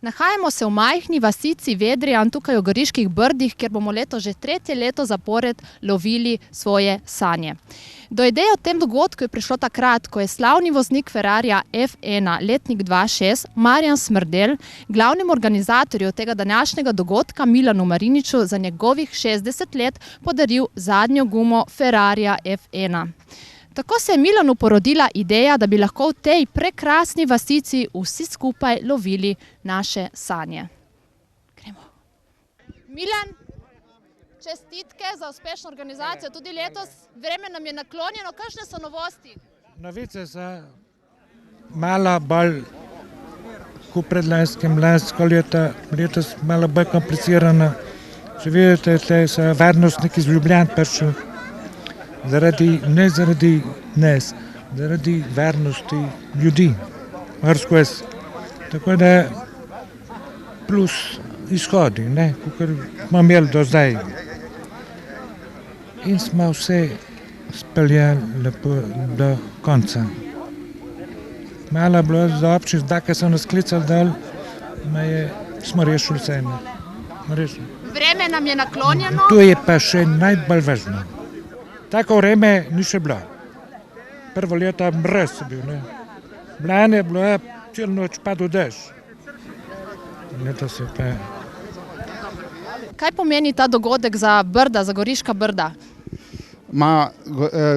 Nahajamo se v majhni vasici Vedrijan tukaj v Goriških brdih, kjer bomo letos že tretje leto zapored lovili svoje sanje. Do ideje o tem dogodku je prišlo takrat, ko je slavni voznik Ferrarija F1 letnik 2.6 Marjan Smrdelj glavnemu organizatorju tega današnjega dogodka Milanu Mariniču za njegovih 60 let podaril zadnjo gumo Ferrarija F1. Tako se je Milanu porodila ideja, da bi lahko v tej prekrasni vasici vsi skupaj lovili naše sanje. Gremo. Milan, čestitke za uspešno organizacijo tudi letos. Vreme nam je naklonjeno. Kakšne so novosti? Novice so malo bolj kot predlanskem, lansko leto, letos malo bolj komplicirano. Če vidite, da so varnostniki iz Ljubljane prišli. Ne zaradi nas, zaradi varnosti ljudi. Tako da plus izhodi, kot smo imeli do zdaj. In smo vse speljali lepo do konca. Malo je bilo za občin, da so nas klicali dol, smo rešili vse. Vreme nam je naklonjeno. To je pa še najbolj važno. Tako vreme ni še bilo. Prvo leto mraz je bil. Lani je bilo celo noč padel dež. Letos je pa... Kaj pomeni ta dogodek za Brda, za Goriška Brda?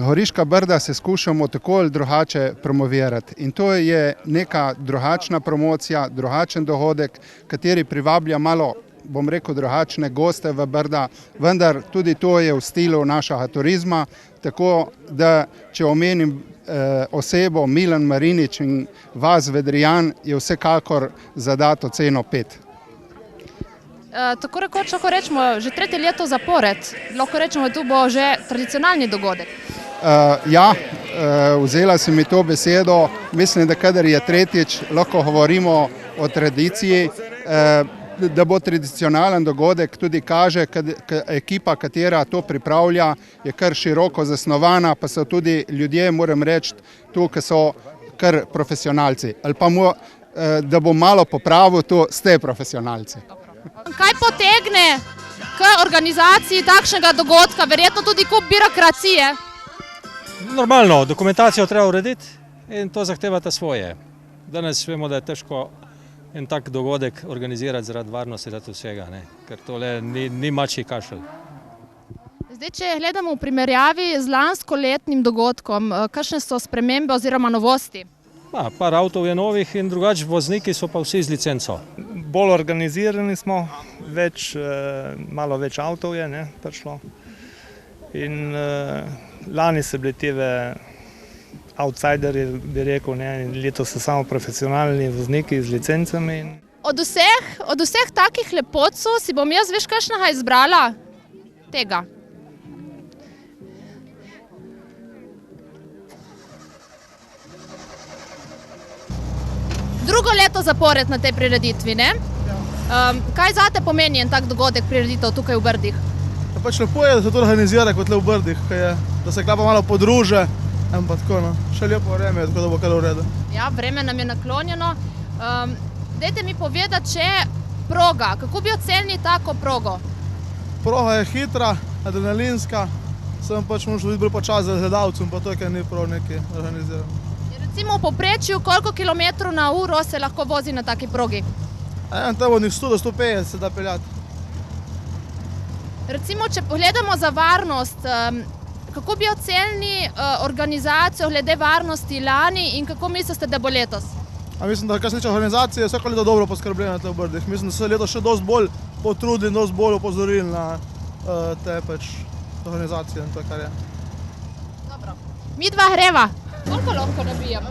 Goriška Brda se skušamo tako ali drugače promovirati. In to je neka drugačna promocija, drugačen dogodek, kateri privablja malo, bom rekel, drugačne goste v Brda, vendar tudi to je v stilu našega turizma, tako da, če omenim osebo Milan Marinič in vas Vedrijan, je vsekakor za dato ceno 5. Tako rekoč, lahko rečemo, že tretje leto zapored, lahko rečemo, da tu bo že tradicionalni dogodek. Vzela si mi to besedo, mislim, da kadar je tretjič, lahko govorimo o tradiciji, da bo tradicionalen dogodek, tudi kaže, ekipa, katera to pripravlja, je kar široko zasnovana, pa so tudi ljudje, moram reči, tu, ki so kar profesionalci. Ali pa da bom malo popravil, to ste profesionalci. Kaj potegne k organizaciji takšnega dogodka? Verjetno tudi kup birokracije. Normalno, dokumentacijo treba urediti in to zahtevate svoje. Danes vemo, da je težko en tak dogodek organizirati zaradi varnosti, zaradi vsega, ker tole ni mačji kašelj. Zdaj, če gledamo v primerjavi z lanskoletnim dogodkom, kakšne so spremembe oziroma novosti? Par avtov je novih in drugače vozniki so pa vsi z licenco. Bolj organizirani smo, malo več avtov je prišlo. In lani so bili teve outsiderji, bi rekel, letos so samo profesionalni vozniki z licencami. Od vseh takih lepotcev si bom jaz, veš, kakšnega izbrala? Tega. Drugo leto zapored na tej prireditvi, ne? Kaj zate pomeni en tak dogodek, prireditev tukaj v Brdih? Pač lepo je, da se to organizira kot le v Brdih, da se klapa malo podruže. Še lepo vreme je, tako da bo kar v redu. Ja, vreme nam je naklonjeno. Dajte mi povedati, če proga, kako bi ocenili tako progo? Proga je hitra, adrenalinska, sem pač možno biti bolj počas za gledalcem, pa to je, ker ni prav nekaj organizirano. Recimo v povprečju, koliko kilometrov na uro se lahko vozi na taki progi? Tam od 100 do 150 da peljati. Recimo, če pogledamo za varnost, kako bi ocenili organizacijo glede varnosti lani in kako mislite, da bo letos? Mislim, da kar se tiče organizacije, je vsako leto dobro poskrbljeno na teh Brdih. Mislim, da so letos še dosti bolj potrudili, dosti bolj opozorili na te organizacije in to, kar je. Dobro. Mi dva greva. Koliko lahko nabijem?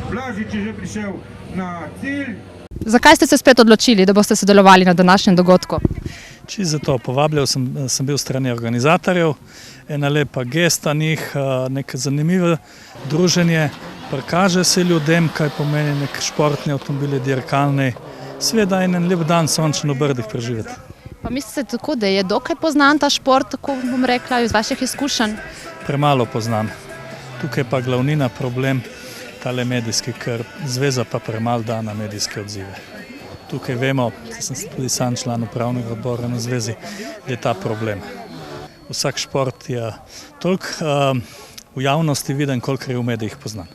Blažič je že prišel na cilj. Zakaj ste se spet odločili, da boste sodelovali na današnjem dogodku? Čisto zato, povabljen sem bil strani organizatorjev, ena lepa gesta njih, neko zanimivo druženje, prikaže se ljudem, kaj pomeni nek športni avtomobil, dirkalni, seveda en lep dan sončen v Brdih preživeti. Pa mislite tako, da je dokaj poznan ta šport, tako bom rekla, iz vaših izkušenj? Premalo poznan. Tukaj pa glavnina problem tale medijski, ker zveza pa premalo da na medijske odzive. Tukaj vemo, da sem tudi sam član upravnega odbora na zvezi, da je ta problem. Vsak šport je toliko v javnosti viden, koliko je v medijih poznan.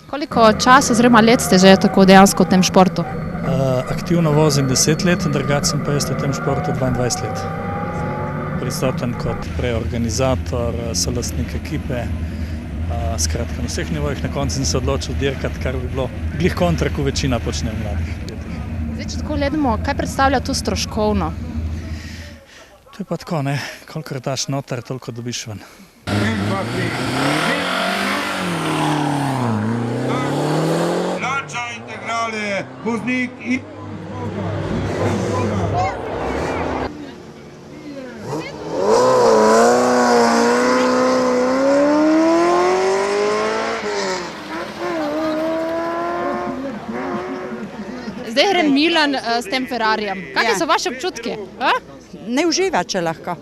Koliko časa oziroma let ste že tako dejansko v tem športu? Aktivno vozim 10 let, drugače sem pa jaz v tem športu 22 let. Prisoten kot preorganizator, solastnik ekipe, skratka na vseh nivojih. Na koncu sem se odločil dirkati, kar bi bilo glih kontra, ko večina počne v mladih letih. Zdaj, če tako gledamo, kaj predstavlja to stroškovno? To je pa tako, ne, kolikor daš noter, toliko dobiš ven. Voznik in... Zdaj gre Milan s tem Ferrarijem. Kakšni so vaši občutki? Ne uživa, če lahko.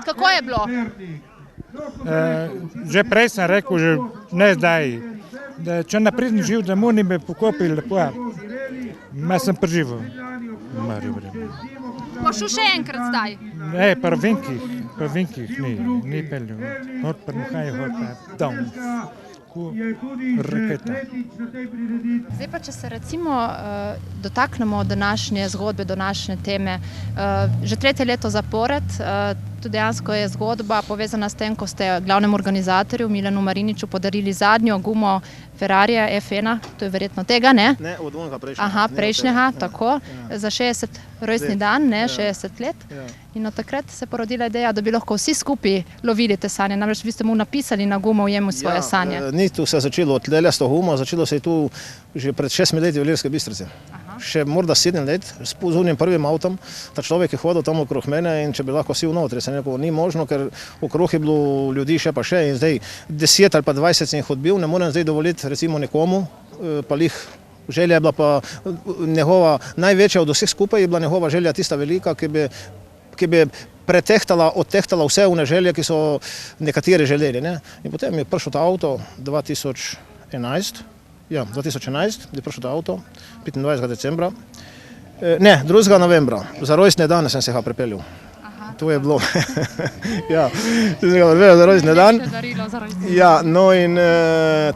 Kako je bilo? Že prej sem rekel, že ne zdaj, da če naprej sem živ, da mu ni me pokopil lepo. Ma sem preživel. Boš še enkrat zdaj? Ne, prvinkih ni peljal. Hod pa muhaj, hod pa dom. Raketa. Zdaj pa, če se recimo dotaknemo današnje zgodbe, današnje teme. Že 3. leto zapored, to dejansko je zgodba povezana s tem, ko ste glavnemu organizatorju Milanu Mariniču podarili zadnjo gumo Ferrarija F1, to je verjetno tega, ne? Ne, od onega prejšnjega. Aha, prejšnjega, tako, za 60 rojstni dan, ne, 60 let. In od takrat se je porodila ideja, da bi lahko vsi skupaj lovili te sanje, namreč vi ste mu napisali na gumo ujemu svoje sanje. Ni tu se začelo od tle s to gumo, začelo se je tu že pred 6 leti v Ilirski Bistrici. Še morda 7 let, s unim prvim avtom, ta človek je hodil tam okrog mene in če bi lahko sil notri, sem rekel, ni možno, ker okrog je bilo ljudi še pa še in zdaj 10 ali pa 20 sem jih odbil, ne morem zdaj dovoliti recimo nekomu, pa lih želja je bila pa njegova največja od vseh skupaj, je bila njegova želja tista velika, ki bi odtehtala vse one želje, ki so nekateri želeli. Ne? In potem je prišel ta avto 2011, je prišel ta avto 25. decembra, ne, 2. novembra, za rojstne dane sem se ga pripeljal. To je bilo, ja, za rojstni dan. Ja, no in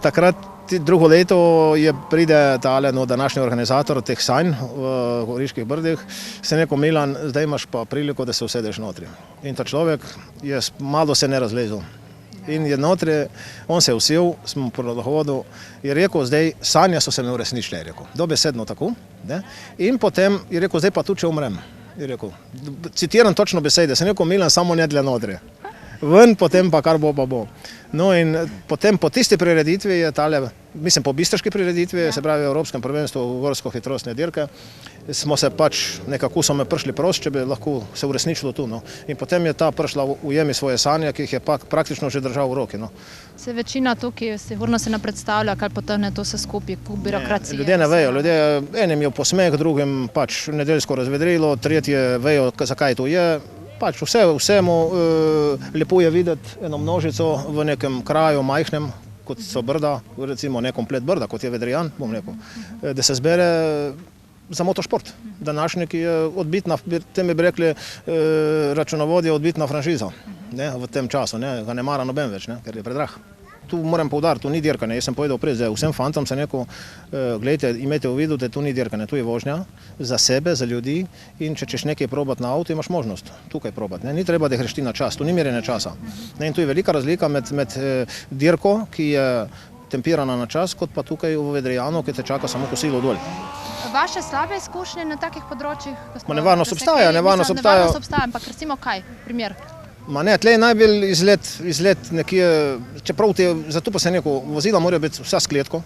takrat drugo leto pride tale današnji organizator teh sanj v Goriških Brdih, se rekel, Milan, zdaj imaš pa priliko, da se usedeš notri. In ta človek je malo se ne razlezel. In je notri, on se je usil, smo po rodohodu, je rekel, zdaj sanja so se me uresničile, je rekel, dobesedno tako. Ne? In potem je rekel, zdaj pa tu, če umrem. Je rekel, citiram točno besede, sem rekel, Milan, samo ne dlje notri. Ven, potem pa kar bo, pa bo. No in potem po tisti prireditvi je tale, mislim po bistriški prireditvi, se pravi v Evropskem prvenstvu gorsko hitrostne dirke, smo se pač nekako so me prišli prost, če bi lahko se uresničilo tu. No. In potem je ta prišla ujemi svoje sanje, ki jih je praktično že držal v roki. No. Se večina tukaj sigurno se ne predstavlja, kaj potrne to vse skupaj, kako birokracija. Ljudje ne vejo, enim je posmeh, drugim pač nedeljsko razvedrilo, tretje vejo, zakaj to je. Pač vsemu lepo je videti eno množico v nekem kraju majhnem, kot so Brda, recimo ne komplet Brda, kot je Vedrijan, bom rekel, da se zbere za motošport. Današnji je odbitna, tem bi rekli, računovodje odbitna franšiza v tem času, ga ne mara noben več, ker je predrah. Tu moram poudariti, tu ni dirkanje, jaz sem povedal prej, zdaj vsem fantom sem rekel, gledajte, imejte v vidu, da tu ni dirkanje, tu je vožnja za sebe, za ljudi in če češ nekaj probati na avto, imaš možnost tukaj probati. Ni treba, da greš ti na čas, tu ni merjenje časa. In tu je velika razlika med dirko, ki je tempirana na čas, kot pa tukaj v Vedrijanu, ki te čaka samo kosilo dol. Vaše slabe izkušnje na takih področjih? Nevarnost obstaja, Nevarnost obstaja, ampak recimo kaj, primer? Tle je najbolj izlet nekje, čeprav zato pa se neko, vozila morajo biti vsa s kletko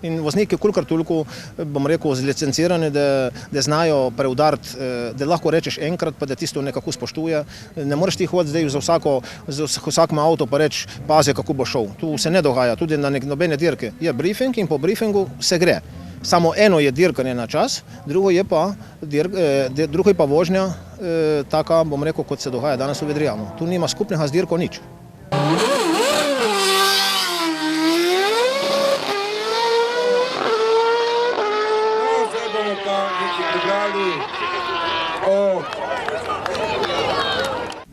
in vozniki kolikor toliko, bom rekel, zlicencirani, da znajo preudariti, da lahko rečeš enkrat, pa da tisto nekako spoštuje. Ne moreš ti hoditi zdaj za vsakom avto pa reči, pazi, kako bo šel. Tu se ne dogaja, tudi na nobene dirke. Je briefing in po briefingu se gre. Samo eno je dirkanje na čas, drugo je pa vožnja taka, bom rekel, kot se dogaja danes v Vedrijanu. Tu nima skupnega z dirko nič.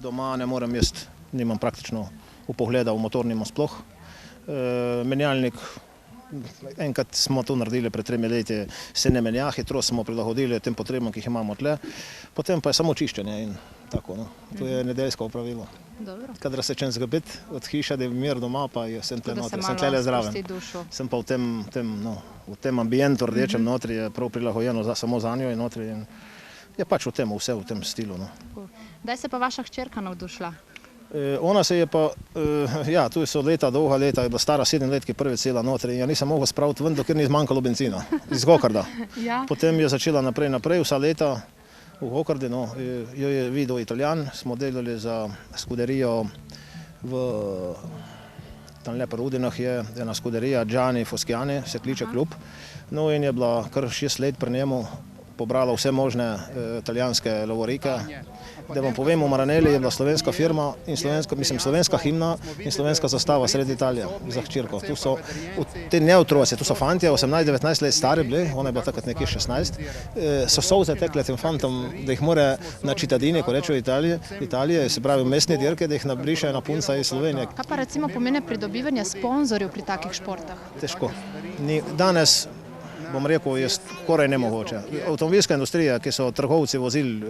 Doma ne morem jaz, nimam praktično vpogleda v motor, nimam sploh. Menjalnik, enkrat smo to naredili pred 3 leti, se ne menja, hitro smo prilagodili tem potrebam, ki jih imamo tle. Potem pa je samo čiščenje in tako. To je nedeljsko opravilo. Kadar se čem zgabiti od hiše, da je mir doma, pa sem tle zraven. Sem pa v tem ambientu rdečem notri, je prav prilagojeno samo za njo in notri. Je pač vse v tem stilu. Kdaj se pa vaša hčerka navdušila? Ona se je pa, tu so dolga leta, je bila stara 7 let, ki je prvi cela notri in ja nisem mogel spraviti ven, dokler ni zmanjkalo benzina, iz gokarda. Potem je začela naprej, vsa leta v gokardi, jo je videl Italijan, smo delali za skuderijo tam lepo v Udinah je ena skuderija, Gianni Foschiani, se kliče klub, in je bila kar 6 let pri njemu, pobrala vse možne italijanske lovorike. Da vam povem, v Maranelli je bila slovenska firma in slovenska himna in slovenska zastava sredi Italije za hčerko. Tu so te neotroci, tu so fantje, 18-19 let stari bili, ona je bila takrat nekje 16, so solze tekle tem fantom, da jih mora na čitadini, ko rečejo Italije, se pravi mestne dirke, da jih nabrišajo na punca iz Slovenije. Kaj pa recimo pomeni pridobivanje sponzorjev pri takih športah? Težko. Danes, bom rekel, je skoraj nemogoče. Avtomobilska industrija, ki so trgovci vozil,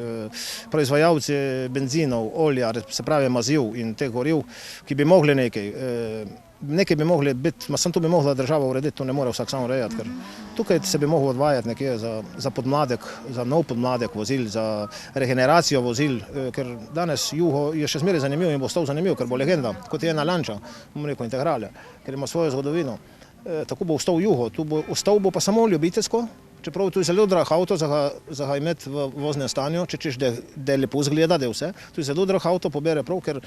proizvajalci benzinov, olja, se pravi maziv in teh goriv, ki bi mogli nekaj bi mogli biti, samo to bi mogla država urediti, to ne more vsak sam urejati, ker tukaj se bi moglo odvajati nekje za podmladek, za nov podmladek vozil, za regeneracijo vozil, ker danes jugo je še zmeraj zanimiv in bo ostal zanimiv, ker bo legenda, kot je ena Lancia, bom rekel, integrale, ker ima svojo zgodovino. Tako bo ostal jugo, ostal bo pa samo ljubiteljsko, čeprav to je zelo drag avto za ga imeti v voznem stanju, če češ, da lepo zgleda, da je vse. To je zelo drag avto, pobere prav, ker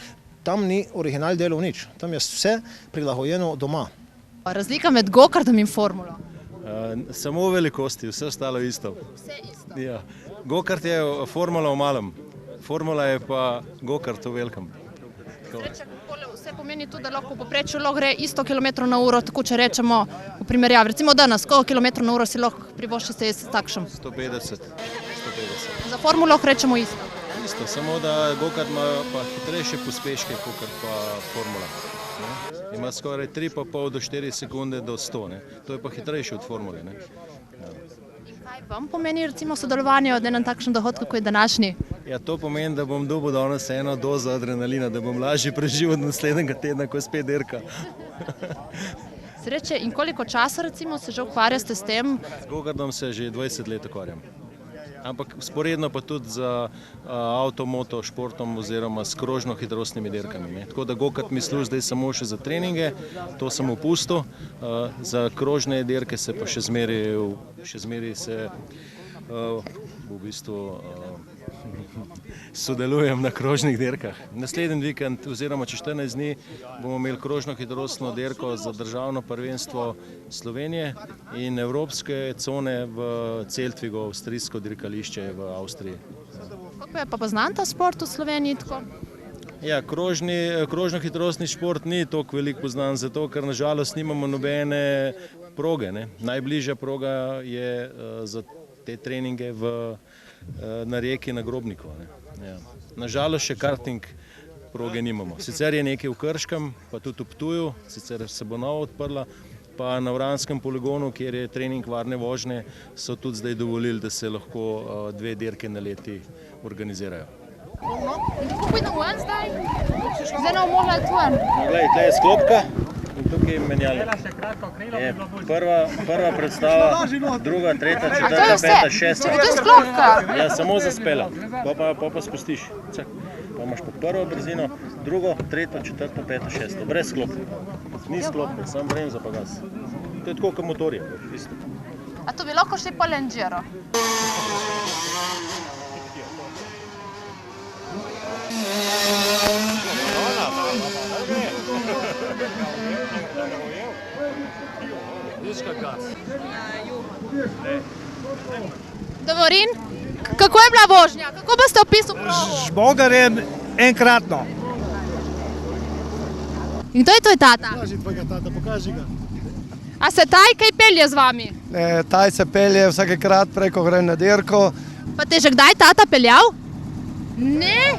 tam ni original delov nič. Tam je vse prilagojeno doma. Razlika med gokardom in formulo? Samo v velikosti, vse ostalo isto. Vse isto? Ja. Gokard je formula v malem, formula je pa gokard v velikem. Vse pomeni tudi, da lahko v povprečju gre isto kilometrov na uro, tako če rečemo v primerjavi. Recimo danes, koliko kilometrov na uro si lahko privoščite s takšnim? 150. Za formulo rečemo isto? Isto, samo da gokard ima pa hitrejše pospeške, kot pa formula. Ima skoraj 3,5 do 4 sekunde do 100, to je pa hitrejše od formule. Kaj vam pomeni recimo sodelovanje od enem takšnem dohodku, kot je današnji? Ja, to pomeni, da bom dobil danes eno dozo adrenalina, da bom lažje preživel od naslednjega tedna, ko spet dirka. Sreče, in koliko časa recimo se že ukvarjate s tem? Z gokardom se že 20 let ukvarjam. Ampak sporedno pa tudi z avtomoto športom oziroma s krožno hitrostnimi dirkami. Tako da gokard mi služi zdaj samo še za treninge, to sem opustil. Za krožne dirke se pa še zmeri se v bistvu sodelujem na krožnih dirkah. Naslednji vikend oziroma čez 14 dni bomo imeli krožno hitrostno dirko za državno prvenstvo Slovenije in evropske cone v Celtvigo, avstrijsko dirkališče v Avstriji. Kako je pa poznan ta šport v Sloveniji? Ja, krožno hitrostni šport ni toliko veliko poznan, zato ker nažalost nimamo nobene proge. Najbližja proga je za te treninge na reki na Grobniku. Nažalost še karting proge nimamo. Sicer je nekaj v Krškem, pa tudi v Ptuju, sicer se bo novo odprla, pa na Vranskem poligonu, kjer je trening varne vožnje, so tudi zdaj dovolili, da se lahko 2 dirke na leti organizirajo. In kako pojde ven zdaj? Zdaj ne bomo mogli iti ven. Glej, tle je sklopka, tukaj menjali. Je prva predstava, druga, tretja, četrta, peta, šesta. To je sklopka. Ja, samo zaspela, pa spustiš. Cak. Pa imaš pa prvo brzino, drugo, tretjo, četrto, peto, šesto. Brez sklopka. Ni sklopka, samo bremza pa gas. To je tako kot motorje. A to bi lahko šli po Lenđero? Davorin, kako je bila vožnja? Kako boste opisal progo? Žbogarjem enkratno. In kdo je tvoj tata? Pokaži ga. A se taj kaj pelje z vami? Taj se pelje vsakekrat preko gre na dirko. Pa te že kdaj tata peljal? Ne?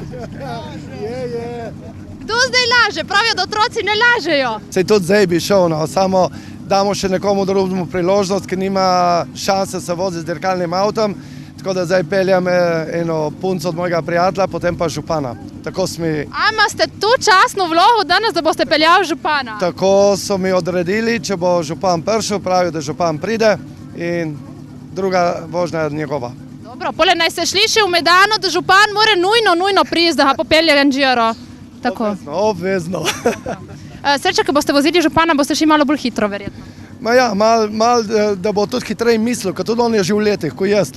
Je. Kdo zdaj laže? Pravijo, da otroci ne lažejo. Sej tudi zdaj bi šel, no, samo damo še nekomu drugemu priložnost, ki nima šanse se voziti z dirkalnim avtom. Tako da zdaj peljem eno punco od mojega prijatelja, potem pa župana. Tako ste tu častno vlogo danes, da boste peljali župana? Tako so mi odredili, če bo župan prišel, pravijo, da župan pride in druga vožnja je njegova. Dobro, pole naj se sliši v Medanu, da župan mora nujno priti, da ga popelje Lenđero. Tako. Obvezno. Sreča, ko boste vozili župana, boste šli malo bolj hitro, verjetno. Ma ja, mal, da bo tudi hitreje mislil, kot tudi on je že v letih, ko jaz.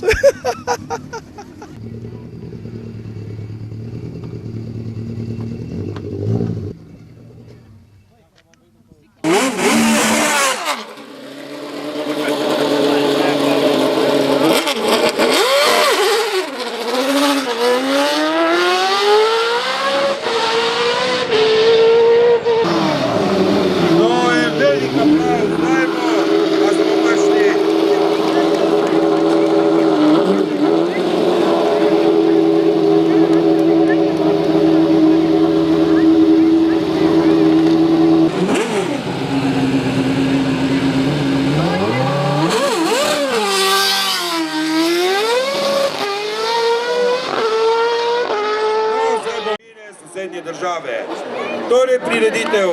Države. Torej prireditev.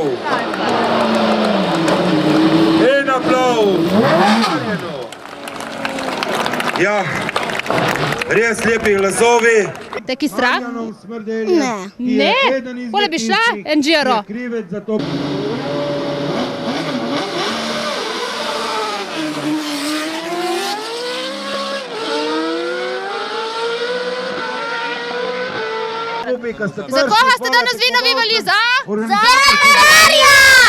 En aplavz. Ja, res lepi glasovi. Te ki strah? Ne. Pole bi šla, Lenđero. Za koga ste danes vi navivali? Za Ferrarija!